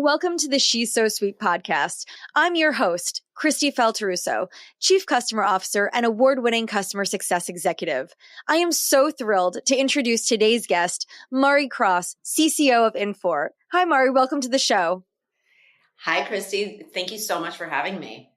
Welcome to the She's So Sweet podcast. I'm your host, Kristi Faltorusso, Chief Customer Officer and award-winning customer success executive. I am so thrilled to introduce today's guest, Mari Cross, CCO of Infor. Hi, Mari. Welcome to the show. Hi, Kristi. Thank you so much for having me.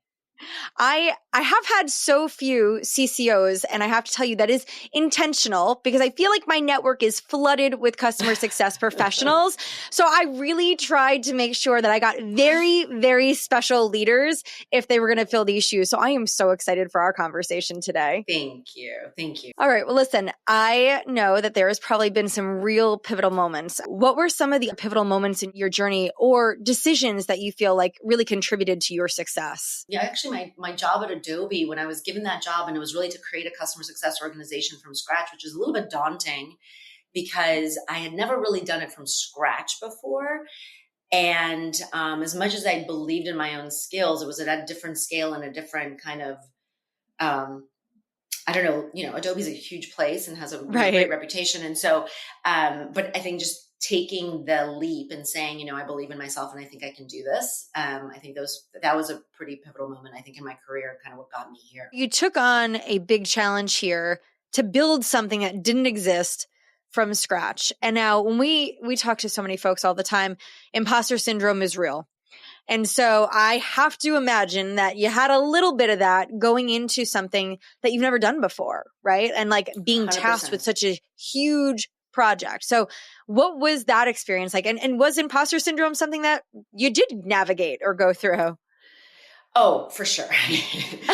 I have had so few CCOs, and I have to tell you that is intentional because I feel like my network is flooded with customer success professionals. So I really tried to make sure that I got very, very special leaders if they were going to fill these shoes. So I am so excited for our conversation today. Thank you. Thank you. All right. Well, listen, I know that there has probably been some real pivotal moments. What were some of the pivotal moments in your journey or decisions that you feel like really contributed to your success? Yeah, actually, my job at Adobe, when I was given that job, and it was really to create a customer success organization from scratch, which is a little bit daunting because I had never really done it from scratch before. And as much as I believed in my own skills, it was at a different scale and a different kind of, I don't know, Adobe's a huge place and has a really great reputation. And so, but I think just taking the leap and saying, I believe in myself and I think I can do this. I think that was a pretty pivotal moment, I think, in my career, kind of what got me here. You took on a big challenge here to build something that didn't exist from scratch. And now when we talk to so many folks all the time, imposter syndrome is real. And so I have to imagine that you had a little bit of that going into something that you've never done before, right? And like being 100%. tasked with such a huge project. So what was that experience like? And was imposter syndrome something that you did navigate or go through? Oh, for sure.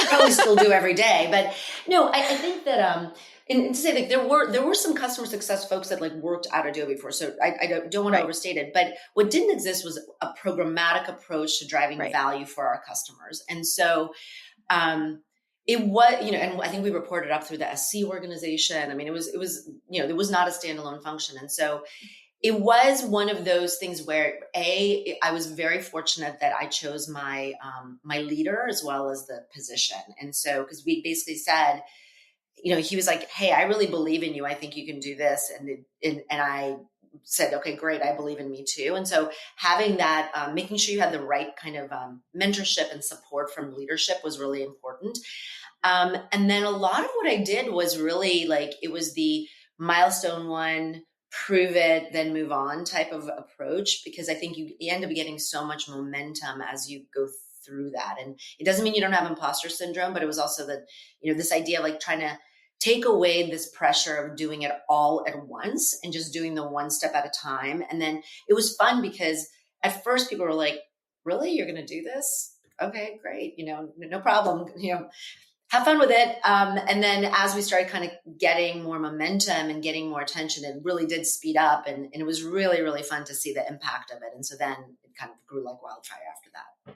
Probably still do every day. But no, I think that, and to say like there were some customer success folks that like worked at Adobe before. So I don't want to overstate it, but what didn't exist was a programmatic approach to driving value for our customers. And so, it was, and I think we reported up through the SC organization. I mean, it was, there was not a standalone function. And so it was one of those things where I was very fortunate that I chose my, my leader as well as the position. And so, cause we basically said, he was like, "Hey, I really believe in you. I think you can do this." And I said, "Okay, great. I believe in me too." And so having that, making sure you had the right kind of mentorship and support from leadership was really important. And then a lot of what I did was really like, it was the milestone one, prove it, then move on type of approach, because I think you end up getting so much momentum as you go through that. And it doesn't mean you don't have imposter syndrome, but it was also that, this idea of like trying to take away this pressure of doing it all at once and just doing the one step at a time. And then it was fun because at first people were like, "Really? You're going to do this? Okay, great. No problem. Have fun with it." And then as we started kind of getting more momentum and getting more attention, it really did speed up. And it was really, really fun to see the impact of it. And so then it kind of grew like wildfire after that.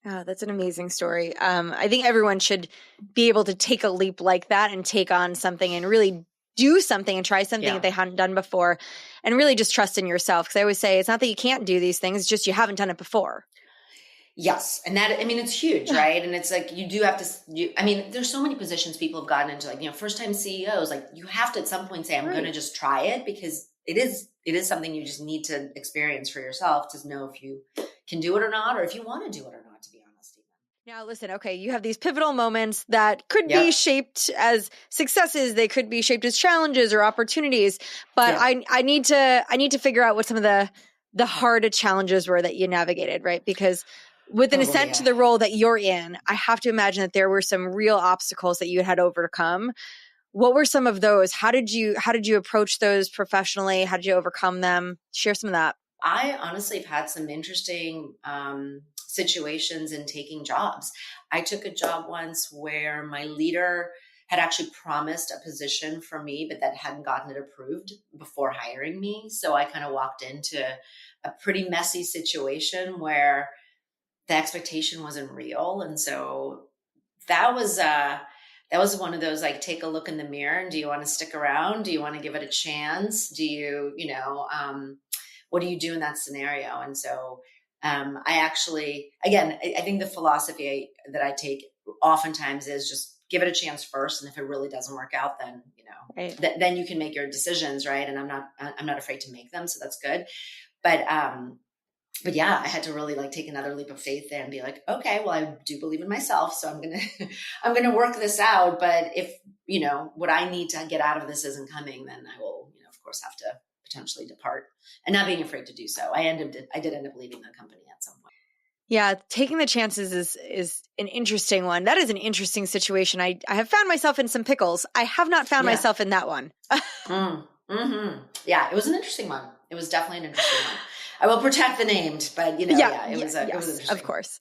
Oh, that's an amazing story. I think everyone should be able to take a leap like that and take on something and really do something and try something that they hadn't done before and really just trust in yourself. Because I always say it's not that you can't do these things, it's just you haven't done it before. Yes. And that, it's huge, right? And it's like, you do have to, there's so many positions people have gotten into, like, first time CEOs, like you have to at some point say, I'm going to just try it, because it is something you just need to experience for yourself to know if you can do it or not, or if you want to do it or not, to be honest. Now, listen, okay, you have these pivotal moments that could be shaped as successes. They could be shaped as challenges or opportunities, but I need to figure out what some of the hard challenges were that you navigated, right? Because with an ascent to the role that you're in, I have to imagine that there were some real obstacles that you had to overcome. What were some of those? How did you approach those professionally? How did you overcome them? Share some of that. I honestly have had some interesting situations in taking jobs. I took a job once where my leader had actually promised a position for me, but that hadn't gotten it approved before hiring me. So I kind of walked into a pretty messy situation where the expectation wasn't real. And so that was one of those, like, take a look in the mirror and do you want to stick around? Do you want to give it a chance? Do you, what do you do in that scenario? And so I actually, again, I think the philosophy that I take oftentimes is just give it a chance first. And if it really doesn't work out, then, then you can make your decisions. Right. And I'm not afraid to make them. So that's good. But but yeah, I had to really like take another leap of faith there and be like, okay, well, I do believe in myself. So I'm going to, I'm going to work this out. But if, you know, what I need to get out of this isn't coming, then I will, you know, of course have to potentially depart, and not being afraid to do so. I did end up leaving the company at some point. Yeah, taking the chances is an interesting one. That is an interesting situation. I have found myself in some pickles. I have not found myself in that one. Yeah, it was an interesting one. It was definitely an interesting one. I will protect the named, but you know, it was interesting. Of course.